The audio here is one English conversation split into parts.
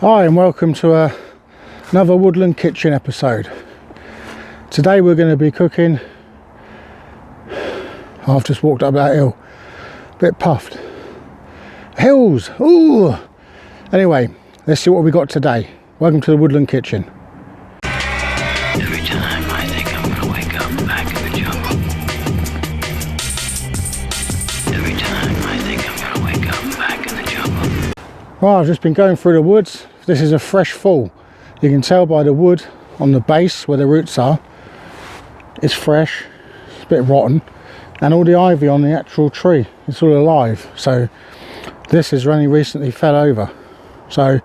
Hi and welcome to another Woodland kitchen episode. Today we're going to be cooking. I've just walked up that hill, a bit puffed. Hills, ooh! Anyway, let's see what we got today. Welcome to the Woodland kitchen. Every time I think I'm gonna wake up back in the jungle. Every time I think I'm gonna wake up back in the jungle. Well, I've just been going through the woods. This is a fresh fall. You can tell by the wood on the base where the roots are. It's fresh, it's a bit rotten. And all the ivy on the actual tree, it's all alive. So this has only recently fell over. So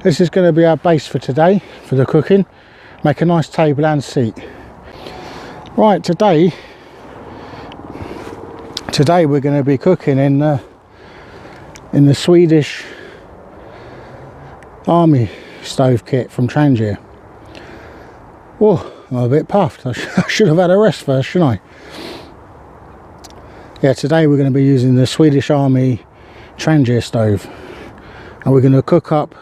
this is going to be our base for today, for the cooking. Make a nice table and seat. Right, today we're going to be cooking in the Swedish Army stove kit from Trangia. Oh, I'm a bit puffed. I should have had a rest first, shouldn't I? Yeah, today we're going to be using the Swedish Army Trangia stove, and we're going to cook up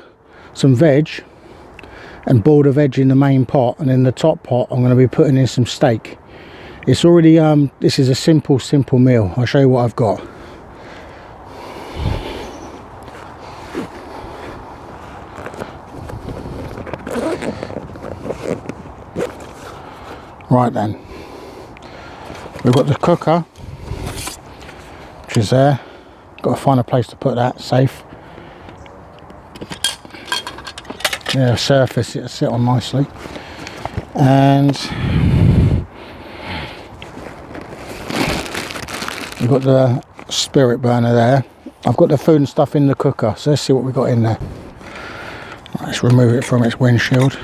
some veg and boil the veg in the main pot, and in the top pot I'm going to be putting in some steak. It's already this is a simple meal. I'll show you what I've got. Right then, we've got the cooker, which is there. Got to find a place to put that safe. Yeah, surface it'll sit on nicely. And we've got the spirit burner there. I've got the food and stuff in the cooker, so let's see what we've got in there. Right, let's remove it from its windshield.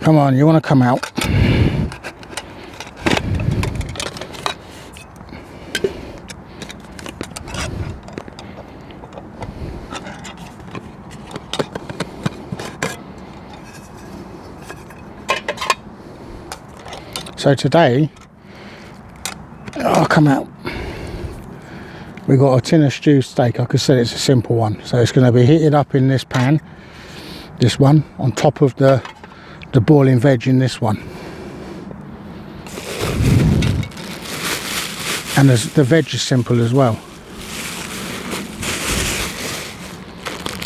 Come on, you want to come out? So today, I'll come out. We've got a tin of stewed steak. Like I said, it's a simple one. So it's going to be heated up in this pan, this one, on top of the boiling veg in this one. And the veg is simple as well.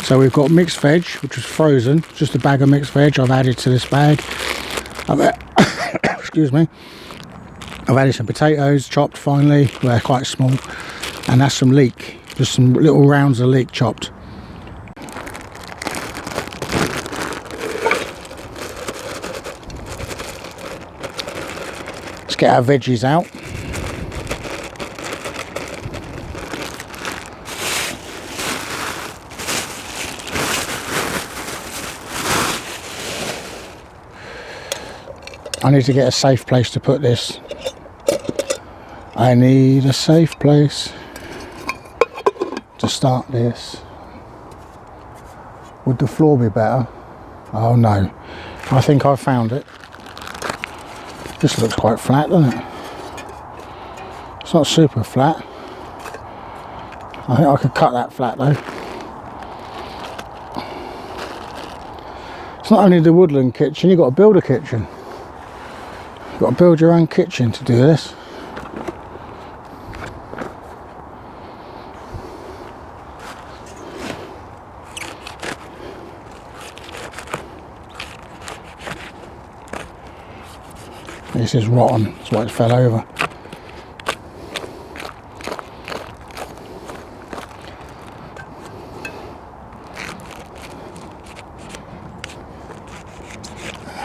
So we've got mixed veg, which was frozen, just a bag of mixed veg I've added to this bag. Excuse me. I've added some potatoes chopped finely, they're quite small, and that's some leek, just some little rounds of leek chopped. Let's get our veggies out. I need to get a safe place to put this. I need a safe place to start this. Would the floor be better? Oh no, I think I found it. This looks quite flat, doesn't it? It's not super flat. I think I could cut that flat though. It's not only the Woodland kitchen, you've got to build a kitchen. You've got to build your own kitchen to do this. This is rotten, that's why it fell over.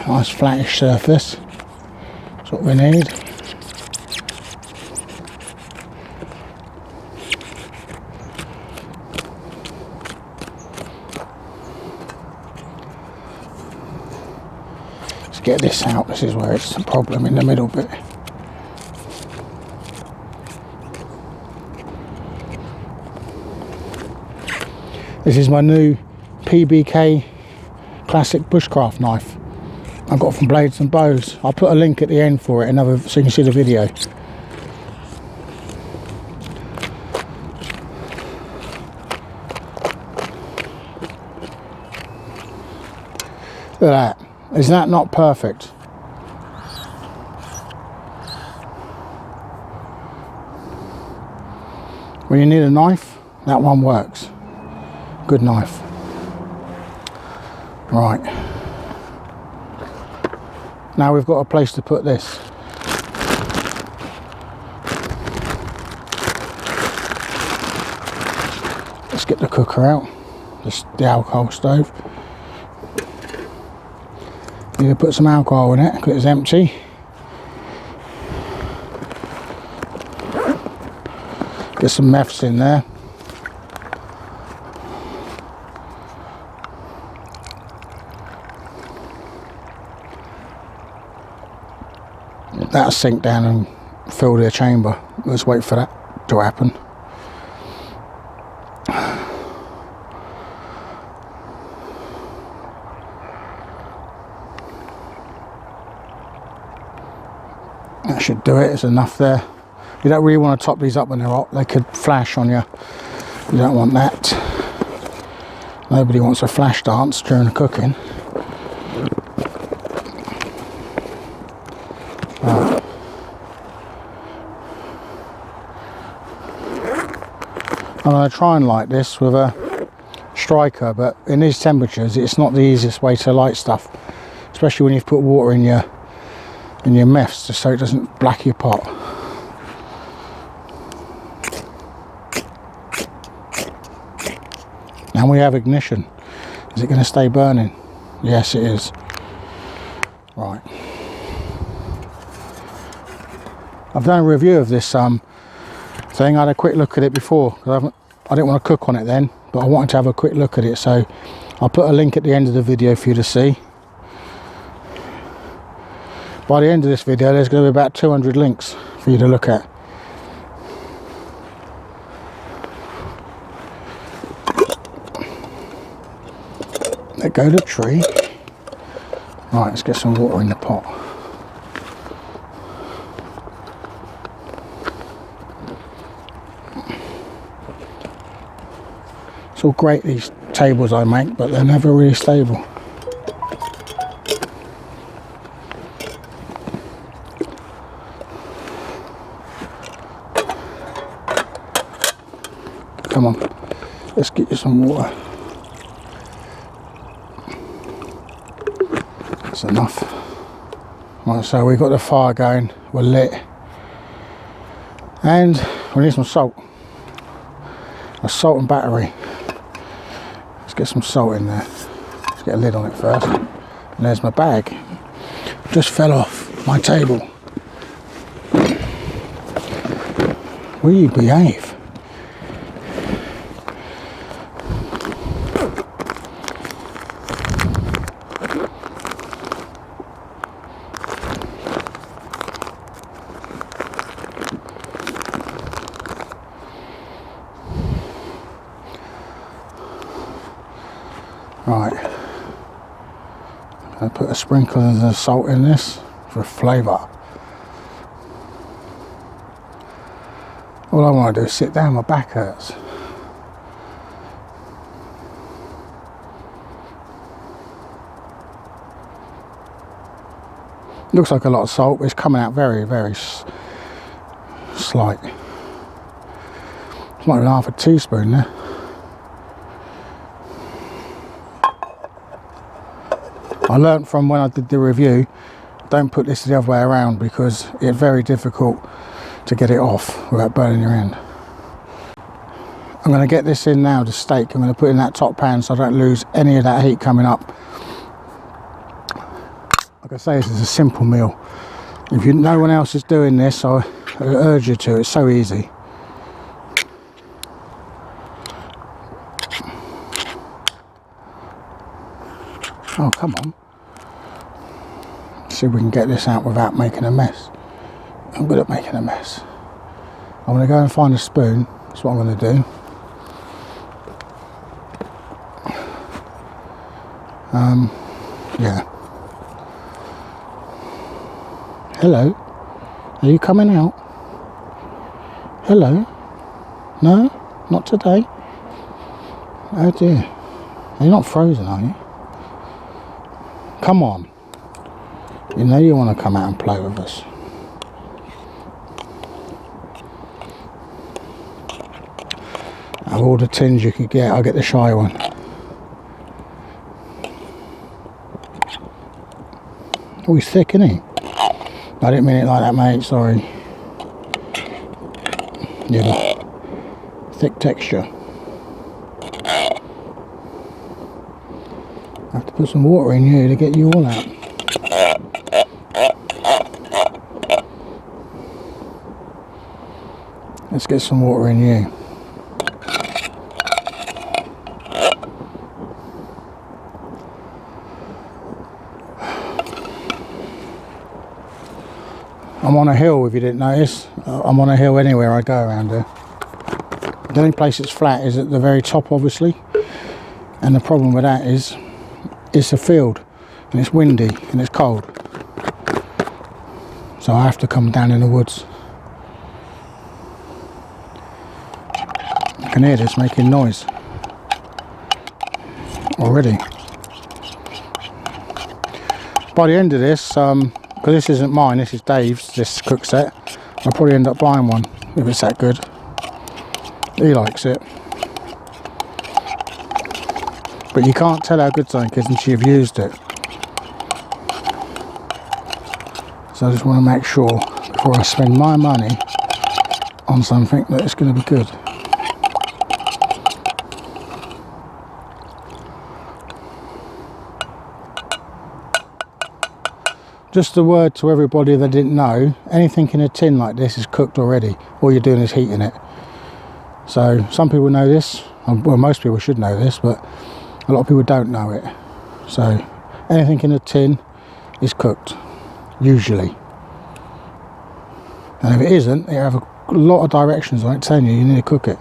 Nice flattish surface, that's what we need. Get this out, this is where it's the problem, in the middle bit. This is my new PBK classic bushcraft knife I got from Blades and Bows. I'll put a link at the end for it, so you can see the video. Look at that. Is that not perfect? When you need a knife, that one works. Good knife. Right. Now we've got a place to put this. Let's get the cooker out. The alcohol stove. Need to put some alcohol in it because it's empty. Get some meths in there. That'll sink down and fill the chamber. Let's wait for that to happen. That should do it. It's enough there. You don't really want to top these up when they're hot. They could flash on you. You don't want that. Nobody wants a flash dance during the cooking. Right. I'm going to try and light this with a striker, but in these temperatures it's not the easiest way to light stuff, especially when you've put water in your meths, just so it doesn't black your pot. And we have ignition. Is it going to stay burning? Yes, it is. Right. I've done a review of this thing. I had a quick look at it before. I didn't want to cook on it then, but I wanted to have a quick look at it. So I'll put a link at the end of the video for you to see. By the end of this video, there's going to be about 200 links for you to look at. Let go the tree. Right, let's get some water in the pot. It's all great, these tables I make, but they're never really stable. Come on, let's get you some water. That's enough. Right, so we've got the fire going, we're lit. And we need some salt. A salt and battery. Let's get some salt in there. Let's get a lid on it first. And there's my bag. Just fell off my table. Will you behave? Right, I put a sprinkle of the salt in this for flavour. All I want to do is sit down, my back hurts. Looks like a lot of salt, but it's coming out very, very slight. It's not even half a teaspoon there. I learnt from when I did the review, don't put this the other way around because it's very difficult to get it off without burning your hand. I'm going to get this in now, the steak. I'm going to put it in that top pan so I don't lose any of that heat coming up. Like I say, this is a simple meal. If no one else is doing this, I urge you to. It's so easy. Oh, come on. See if we can get this out without making a mess. I'm good at making a mess. I'm going to go and find a spoon. That's what I'm going to do. Yeah. Hello. Are you coming out? Hello. No? Not today? Oh dear. You're not frozen, are you? Come on. You know you want to come out and play with us. Out of all the tins you could get, I'll get the shy one. Oh, he's thick, isn't he? I didn't mean it like that, mate, sorry. Yeah, thick texture. I have to put some water in you to get you all out. Let's get some water in you. I'm on a hill, if you didn't notice. I'm on a hill anywhere I go around here. The only place it's flat is at the very top, obviously. And the problem with that is, it's a field, and it's windy, and it's cold. So I have to come down in the woods. I can hear this making noise already. By the end of this, because this isn't mine, this is Dave's, this cook set, I'll probably end up buying one if it's that good. He likes it. But you can't tell how good something is until you've used it. So I just want to make sure before I spend my money on something that it's going to be good. Just a word to everybody that didn't know, anything in a tin like this is cooked already. All you're doing is heating it. So some people know this, well most people should know this, but a lot of people don't know it. So anything in a tin is cooked, usually. And if it isn't, you have a lot of directions on it telling you need to cook it.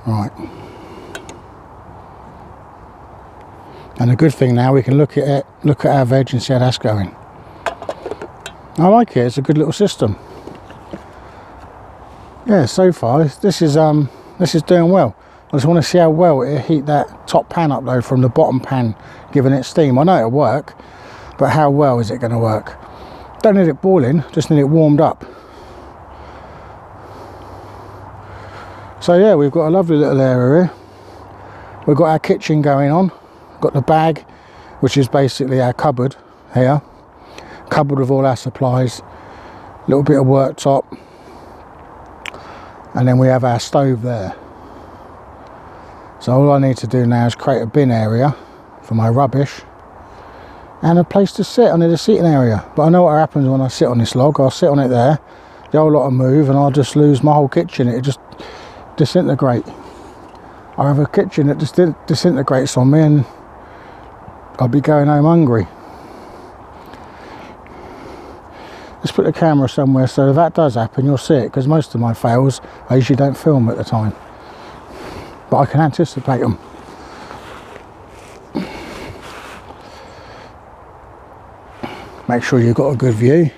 Right. And a good thing now, we can look at it, look at our veg and see how that's going. I like it, it's a good little system. Yeah, so far this is doing well. I just want to see how well it'll heat that top pan up though from the bottom pan, giving it steam. I know it'll work, but how well is it going to work? Don't need it boiling, just need it warmed up. So yeah, we've got a lovely little area here. We've got our kitchen going on. Got the bag, which is basically our cupboard here. Cupboard with all our supplies. A little bit of worktop. And then we have our stove there. So all I need to do now is create a bin area for my rubbish. And a place to sit. I need a seating area. But I know what happens when I sit on this log. I'll sit on it there. The whole lot will move and I'll just lose my whole kitchen. It'll just disintegrate. I have a kitchen that just disintegrates on me and I'll be going home hungry. Let's put the camera somewhere so if that does happen you'll see it, because most of my fails I usually don't film at the time, but I can anticipate them. Make sure you've got a good view.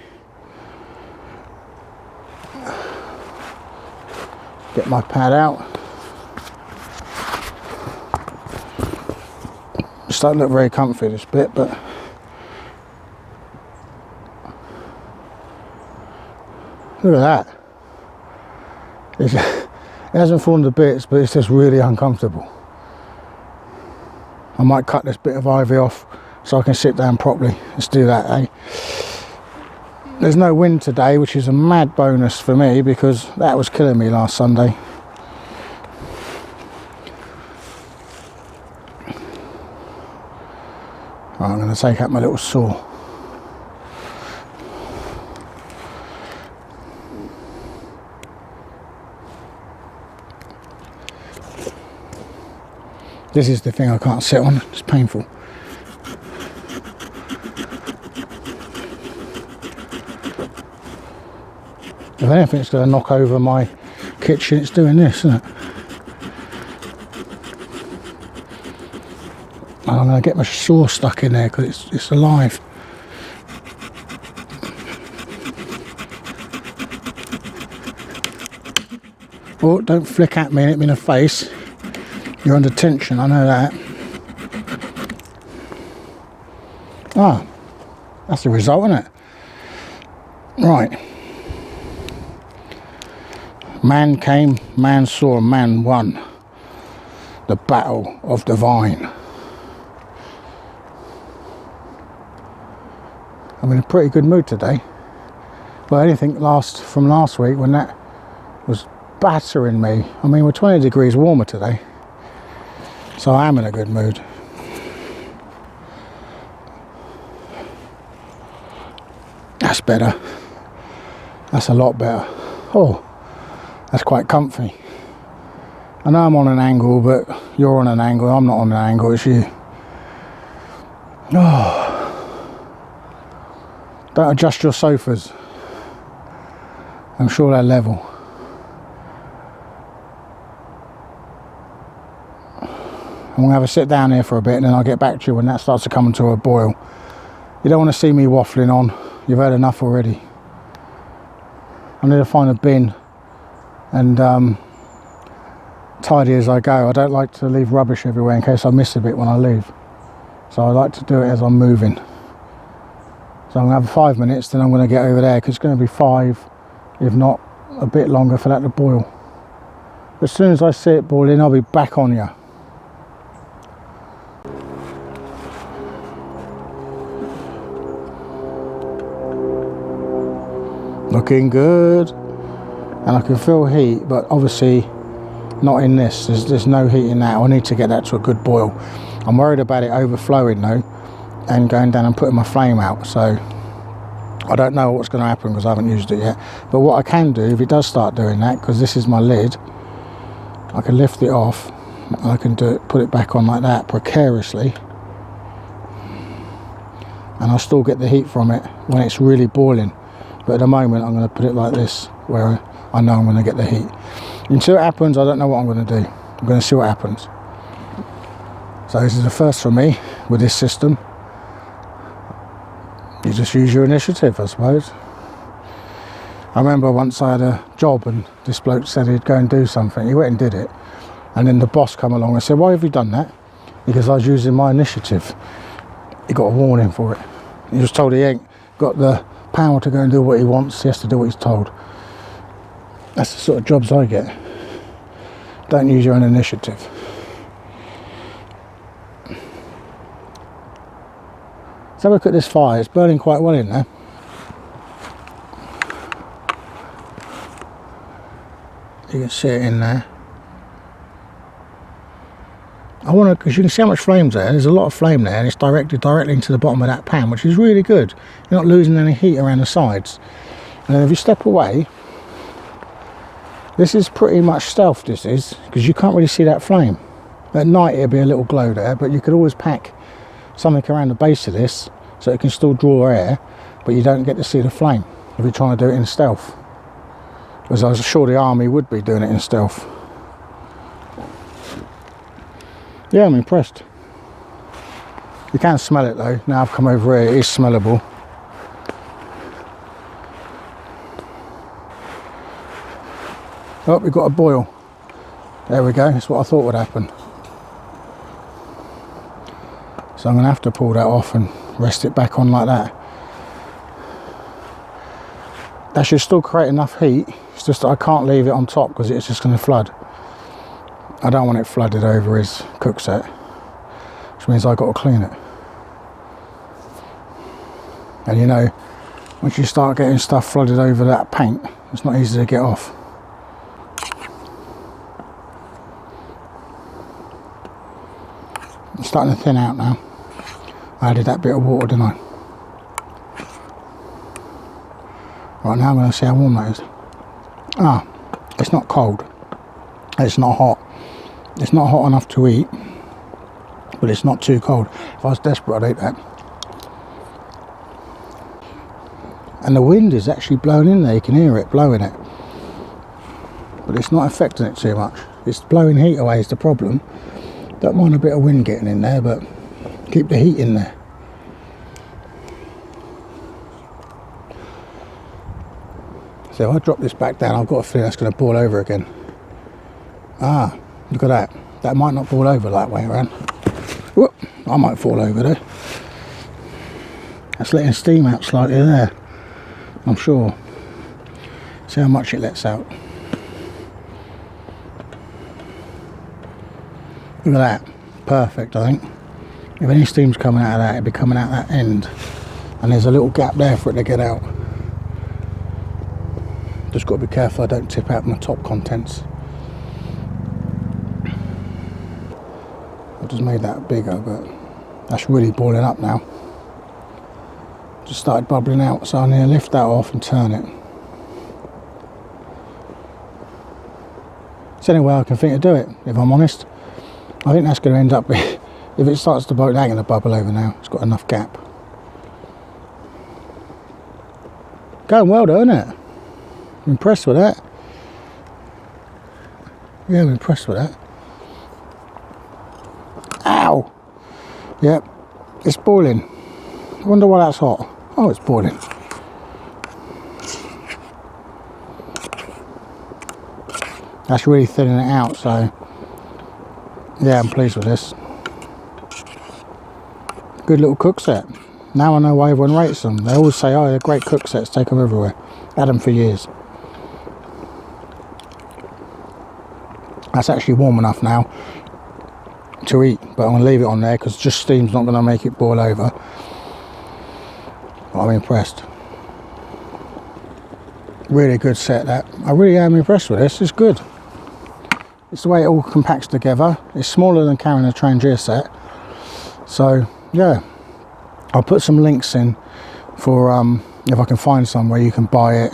Get my pad out. It's don't look very comfy this bit, but look at that. It hasn't fallen to bits, but it's just really uncomfortable. I might cut this bit of ivy off so I can sit down properly. Let's do that, eh? There's no wind today, which is a mad bonus for me because that was killing me last Sunday. Right, I'm going to take out my little saw. This is the thing I can't sit on, it's painful. If anything's going to knock over my kitchen, it's doing this, isn't it? And I'm going to get my saw stuck in there because it's alive. Oh, don't flick at me and hit me in the face. You're under tension, I know that. Ah, that's the result, isn't it? Right. Man came, man saw, man won. The battle of the vine. I'm in a pretty good mood today. Well, anything from last week when that was battering me. I mean, we're 20 degrees warmer today. So I am in a good mood. That's better. That's a lot better. Oh, that's quite comfy. I know I'm on an angle, but you're on an angle. I'm not on an angle, it's you. Oh. Don't adjust your sofas. I'm sure they're level. I'm going to have a sit down here for a bit and then I'll get back to you when that starts to come to a boil. You don't want to see me waffling on. You've had enough already. I need to find a bin and tidy as I go. I don't like to leave rubbish everywhere in case I miss a bit when I leave. So I like to do it as I'm moving. So I'm going to have 5 minutes, then I'm going to get over there because it's going to be 5, if not a bit longer for that to boil. As soon as I see it boiling, I'll be back on you. Looking good. And I can feel heat, but obviously not in this. There's no heat in that. I need to get that to a good boil. I'm worried about it overflowing though and going down and putting my flame out. So I don't know what's going to happen because I haven't used it yet. But what I can do, if it does start doing that, because this is my lid, I can lift it off and I can put it back on like that precariously. And I'll still get the heat from it when it's really boiling. But at the moment I'm going to put it like this where I know I'm going to get the heat. Until it happens, I don't know what I'm going to do. I'm going to see what happens. So this is the first for me with this system. You just use your initiative, I suppose. I remember once I had a job and this bloke said he'd go and do something. He went and did it. And then the boss come along and said, why have you done that? Because I was using my initiative. He got a warning for it. He was told he ain't got the power to go and do what he wants. He has to do what he's told. That's the sort of jobs I get. Don't use your own initiative. Let's have a look at this fire. It's burning quite well in there. You can see it in there. I want to, because you can see how much flame's there. There's a lot of flame there, and it's directed directly into the bottom of that pan, which is really good. You're not losing any heat around the sides. And then if you step away, this is pretty much stealth, this is, because you can't really see that flame. At night it'll be a little glow there, but you could always pack something around the base of this so it can still draw air, but you don't get to see the flame if you're trying to do it in stealth. Because I was sure the army would be doing it in stealth. Yeah, I'm impressed. You can smell it though. Now I've come over here, it is smellable. Oh, we've got a boil. There we go, that's what I thought would happen. So I'm going to have to pull that off and rest it back on like that. That should still create enough heat. It's just that I can't leave it on top because it's just going to flood. I don't want it flooded over his cook set, which means I've got to clean it. And you know, once you start getting stuff flooded over that paint, it's not easy to get off. It's starting to thin out now. I added that bit of water, didn't I? Right, now I'm going to see how warm that is. Ah, it's not cold. It's not hot. It's not hot enough to eat, but it's not too cold. If I was desperate, I'd eat that. And the wind is actually blowing in there. You can hear it blowing it. But it's not affecting it too much. It's blowing heat away is the problem. Don't mind a bit of wind getting in there, but keep the heat in there. So if I drop this back down, I've got a feeling that's going to boil over again. Ah, look at that. That might not fall over that way around. Whoop, I might fall over there. That's letting steam out slightly there, I'm sure. See how much it lets out. Look at that. Perfect, I think. If any steam's coming out of that, it'd be coming out that end. And there's a little gap there for it to get out. Just got to be careful I don't tip out my top contents. I've just made that bigger, but that's really boiling up now. Just started bubbling out, so I need to lift that off and turn it. It's the only way I can think to do it, if I'm honest. I think that's going to end up, if it starts to boil, it ain't going to bubble over now. It's got enough gap. Going well though, isn't it? I'm impressed with that. Yeah, I'm impressed with that. Ow! Yep, it's boiling. I wonder why that's hot. Oh, it's boiling. That's really thinning it out, so yeah, I'm pleased with this. Good little cook set. Now I know why everyone rates them. They always say, oh, they're great cook sets, take them everywhere. Had them for years. That's actually warm enough now to eat, but I'm going to leave it on there because just steam's not going to make it boil over. But I'm impressed. Really good set that. I really am impressed with this. It's good. It's the way it all compacts together. It's smaller than carrying a trangia set. So yeah, I'll put some links in for if I can find some where you can buy it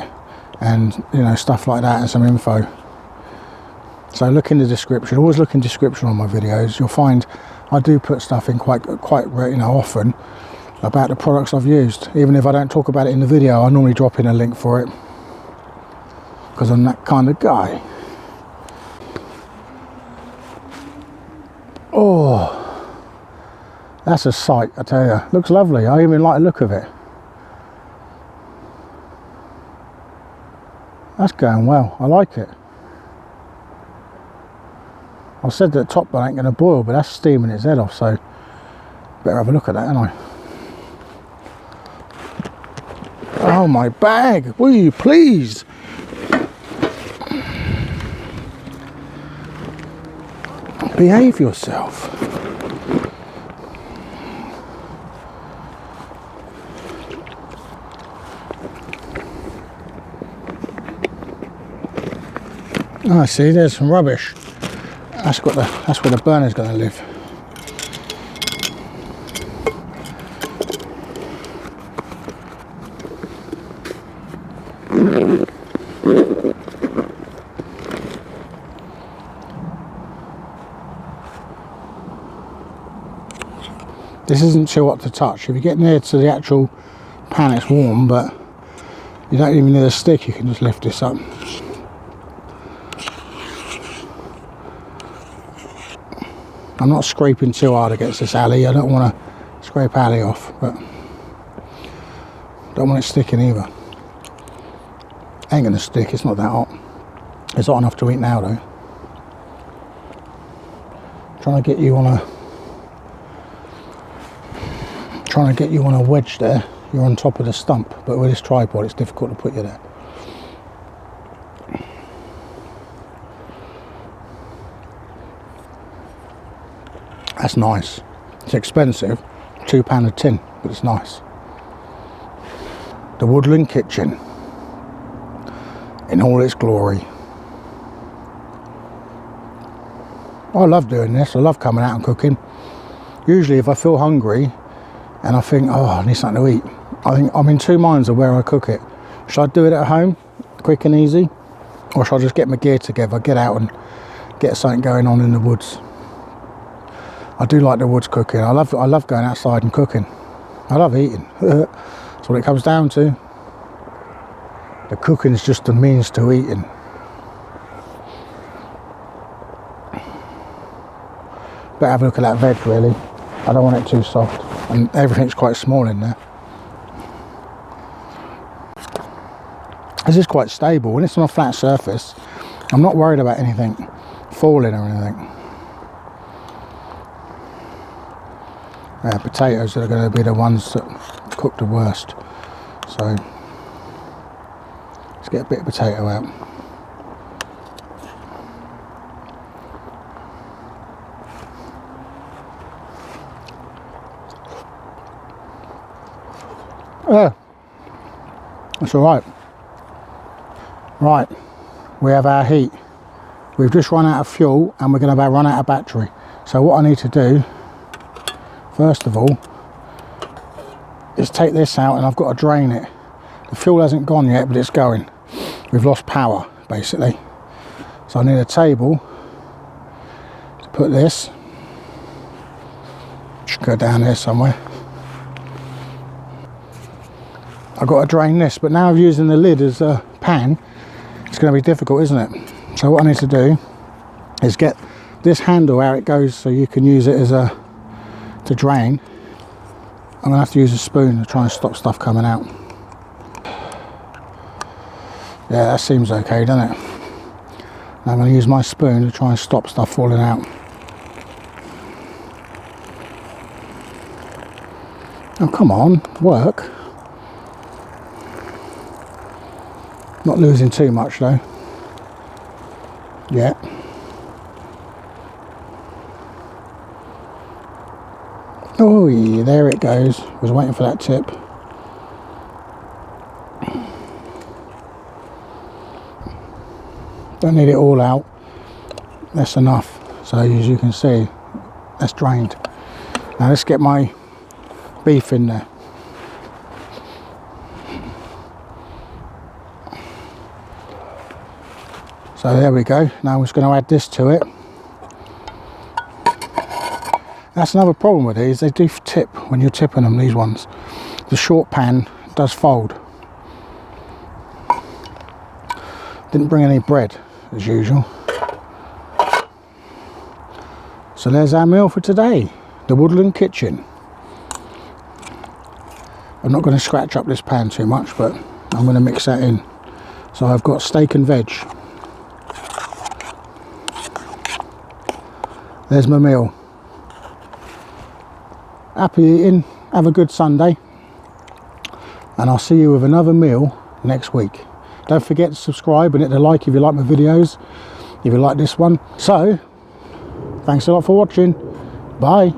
and you know, stuff like that, and some info. So look in the description. Always look in the description on my videos. You'll find I do put stuff in quite you know, often about the products I've used. Even if I don't talk about it in the video, I normally drop in a link for it because I'm that kind of guy. Oh, that's a sight, I tell you. Looks lovely. I even like the look of it. That's going well. I like it. I said that the top one ain't going to boil, but that's steaming its head off, so better have a look at that, ain't I? Oh, my bag! Will you please? Behave yourself. Oh, see, there's some rubbish. That's where the burner's going to live. This isn't too hot to touch. If you get near to the actual pan, it's warm, but you don't even need a stick. You can just lift this up. I'm not scraping too hard against this alley. I don't want to scrape alley off, but don't want it sticking either. Ain't gonna stick, it's not that hot. It's hot enough to eat now though. Trying to get you on a wedge there. You're on top of the stump, but with this tripod it's difficult to put you there. That's nice. It's expensive, £2 a tin, but it's nice. The Woodland kitchen in all its glory. I love doing this. I love coming out and cooking. Usually if I feel hungry and I think, oh, I need something to eat, I think I'm in two minds of where I cook it. Should I do it at home, quick and easy, or should I just get my gear together, get out and get something going on in the woods? I do like the woods cooking. I love going outside and cooking. I love eating. That's what it comes down to. The cooking is just the means to eating. Better have a look at that veg, really. I don't want it too soft, and everything's quite small in there. This is quite stable. When it's on a flat surface, I'm not worried about anything falling or anything. Potatoes are going to be the ones that cook the worst. So let's get a bit of potato out. Yeah, that's all right. Right, we have our heat. We've just run out of fuel and we're going to run out of battery. So what I need to do, first of all, is take this out, and I've got to drain it. The fuel hasn't gone yet, but it's going. We've lost power, basically. So I need a table to put this. Should go down here somewhere. I've got to drain this, but now I'm using the lid as a pan. It's going to be difficult, isn't it? So what I need to do is get this handle how it goes, so you can use it as a to drain. I'm going to have to use a spoon to try and stop stuff coming out. Yeah, that seems okay, doesn't it? Now I'm going to use my spoon to try and stop stuff falling out. Oh, come on, work. Not losing too much though. Yeah. Oh, yeah, there it goes. Was waiting for that tip. Don't need it all out. That's enough. So as you can see, that's drained. Now let's get my beef in there. So there we go. Now I'm just going to add this to it. That's another problem with these. They do tip when you're tipping them, these ones. The short pan does fold. Didn't bring any bread as usual. So there's our meal for today. The Woodland kitchen. I'm not going to scratch up this pan too much, but I'm going to mix that in. So I've got steak and veg. There's my meal. Happy eating, have a good Sunday, and I'll see you with another meal next week. Don't forget to subscribe and hit the like if you like my videos, if you like this one. So, thanks a lot for watching. Bye.